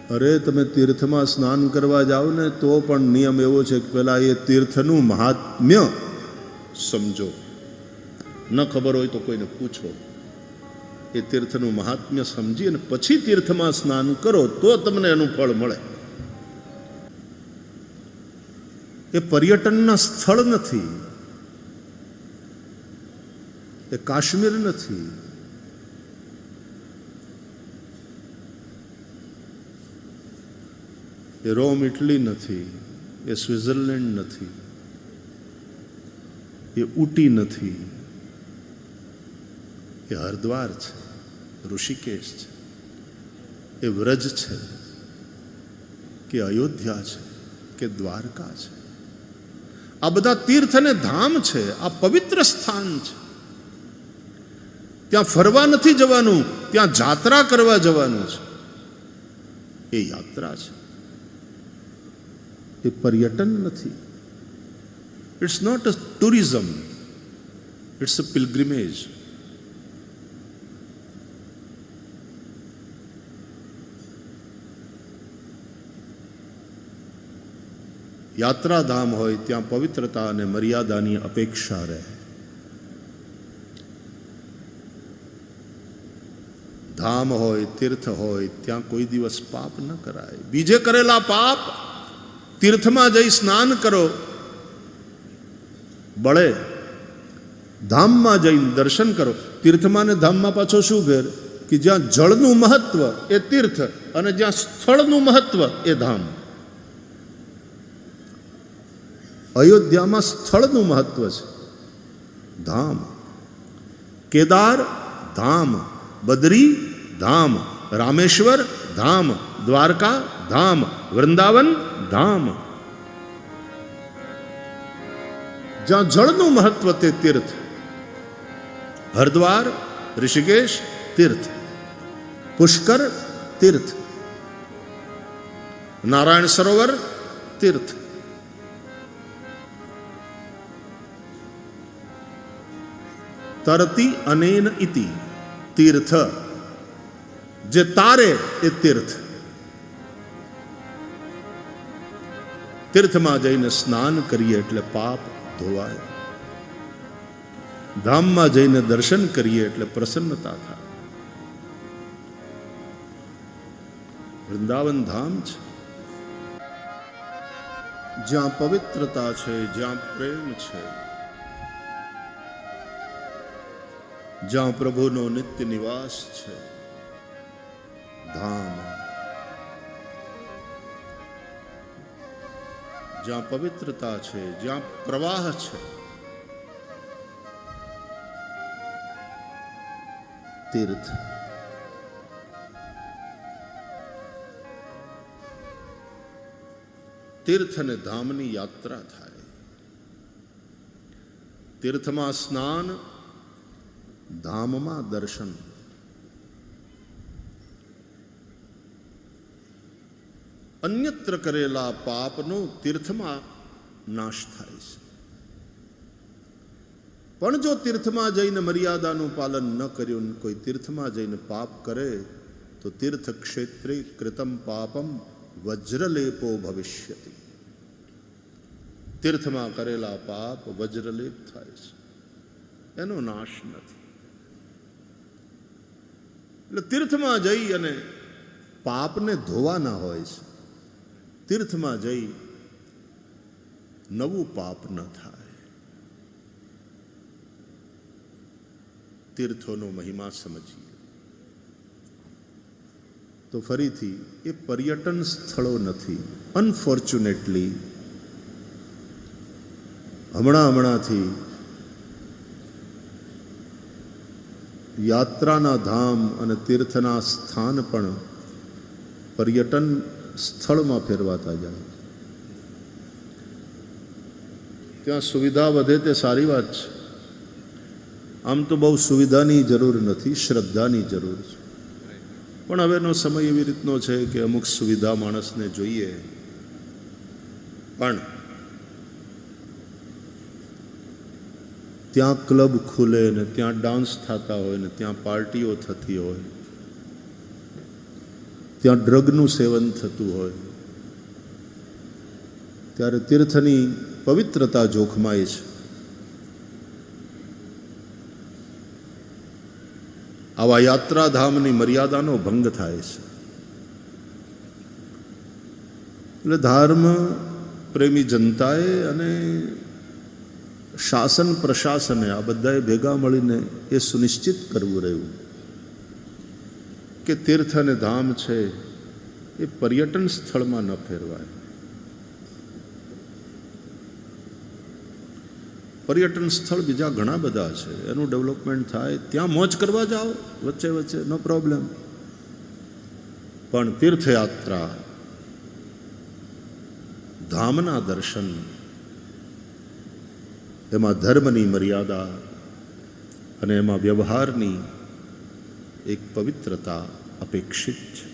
અરે તમે તીર્થમાં સ્નાન કરવા જાઓ ને તો પણ નિયમ એવો છે કે પહેલાં એ તીર્થનું મહાત્મ્ય સમજો. ન ખબર હોય તો કોઈને પૂછો. એ તીર્થનું મહાત્મ્ય સમજી અને પછી તીર્થમાં સ્નાન કરો તો તમને એનું ફળ મળે. એ પર્યટનના સ્થળ નથી, એ કાશ્મીર નથી, એ રોમ ઇટલી નથી, એ સ્વિટ્ઝરલેન્ડ નથી, એ ઊટી નથી, એ હરિદ્વાર છે, ઋષિકેશ છે, એ વ્રજ છે, કે અયોધ્યા છે, કે દ્વારકા છે. આ બધા તીર્થ અને ધામ છે, આ પવિત્ર સ્થાન છે. ત્યાં ફરવા નથી જવાનું, ત્યાં જાત્રા કરવા જવાનું છે. એ યાત્રા છે, એ પર્યટન નથી. It's not a tourism, it's a pilgrimage. યાત્રાધામ હોય ત્યાં પવિત્રતા અને મર્યાદાની અપેક્ષા રહે. ધામ હોય, તીર્થ હોય, ત્યાં કોઈ દિવસ પાપ ન કરાય. બીજે કરેલા પાપ તીર્થમાં જઈ સ્નાન કરો બળે, ધામમાં જઈને દર્શન કરો. તીર્થમાં ને ધામમાં પાછો શું ફેર? કે જ્યાં જળનું મહત્વ એ તીર્થ અને જ્યાં સ્થળનું મહત્વ એ ધામ. અયોધ્યામાં સ્થળનું મહત્વ છે, ધામ. કેદાર ધામ, બદ્રી ધામ, રામેશ્વર ધામ, દ્વારકા ધામ, વૃંદાવન ધામ. જ્યાં જળનું મહત્વ તે તીર્થ. હરિદ્વાર, ઋષિકેશ તીર્થ, પુષ્કર તીર્થ, નારાયણ સરોવર તીર્થ. તરતી અનેન ઇતિ તીર્થ. જે તારે એ તીર્થ. તીર્થમાં જઈને સ્નાન કરીએ એટલે પાપ ધોવાય. ધામમાં જઈને દર્શન કરીએ એટલે પ્રસન્નતા થાય. વૃંદાવન ધામ છે, જ્યાં પવિત્રતા છે, જ્યાં પ્રેમ છે, જ્યાં પ્રભુનો નિત્ય નિવાસ છે. ધામ જ્યાં પવિત્રતા છે, જ્યાં પ્રવાહ છે. તીર્થ. તીર્થ અને ધામની યાત્રા થાય. તીર્થમાં સ્નાન, ધામમાં દર્શન. અન્યત્ર કરેલા પાપનો તીર્થમાં નાશ થાય છે. પણ જો તીર્થમાં જઈને મર્યાદાનું પાલન ન કર્યું, કોઈ તીર્થમાં જઈને પાપ કરે તો તીર્થ ક્ષેત્રે કૃતમ પાપમ વજ્રલેપો ભવિષ્યતિ. તીર્થમાં કરેલા પાપ વજ્રલેપ થાય છે, એનો નાશ નથી. એટલે તીર્થમાં જઈ અને પાપને ધોવાના હોય છે. તીર્થમાં જઈ નવું પાપ ન થાય. તીર્થોનો મહિમા સમજીએ તો ફરીથી એ પર્યટન સ્થળો નથી. અનફોર્ચ્યુનેટલી હમણાંથી યાત્રાના ધામ અને તીર્થના સ્થાન પણ પર્યટન સ્થળમાં ફેરવાતા જાય. ત્યાં સુવિધા વધે તે સારી વાત છે. આમ તો બહુ સુવિધાની જરૂર નથી, શ્રદ્ધાની જરૂર છે. પણ હવેનો સમય એવી રીતનો છે કે અમુક સુવિધા માણસને જોઈએ. પણ ત્યાં ક્લબ ખુલે ને ત્યાં ડાન્સ થતા હોય ને ત્યાં પાર્ટીઓ થતી હોય, ત્યાં ડ્રગનું સેવન થતું હોય, ત્યારે તીર્થની પવિત્રતા જોખમાય છે. આવા યાત્રાધામની મર્યાદાનો ભંગ થાય છે. એટલે ધર્મ પ્રેમી જનતાએ અને શાસન પ્રશાસને આ બધાએ ભેગા મળીને એ સુનિશ્ચિત કરવું રહ્યું કે તીર્થ અને ધામ છે એ પર્યટન સ્થળમાં ન ફેરવાય. પર્યટન સ્થળ બીજા ઘણા બધા છે, એનું ડેવલપમેન્ટ થાય, ત્યાં મોજ કરવા જાઓ વચ્ચે વચ્ચે, નો પ્રોબ્લેમ. પણ તીર્થયાત્રા, ધામના દર્શન, એમાં ધર્મની મર્યાદા અને એમાં વ્યવહારની એક પવિત્રતા અપેક્ષિત છે.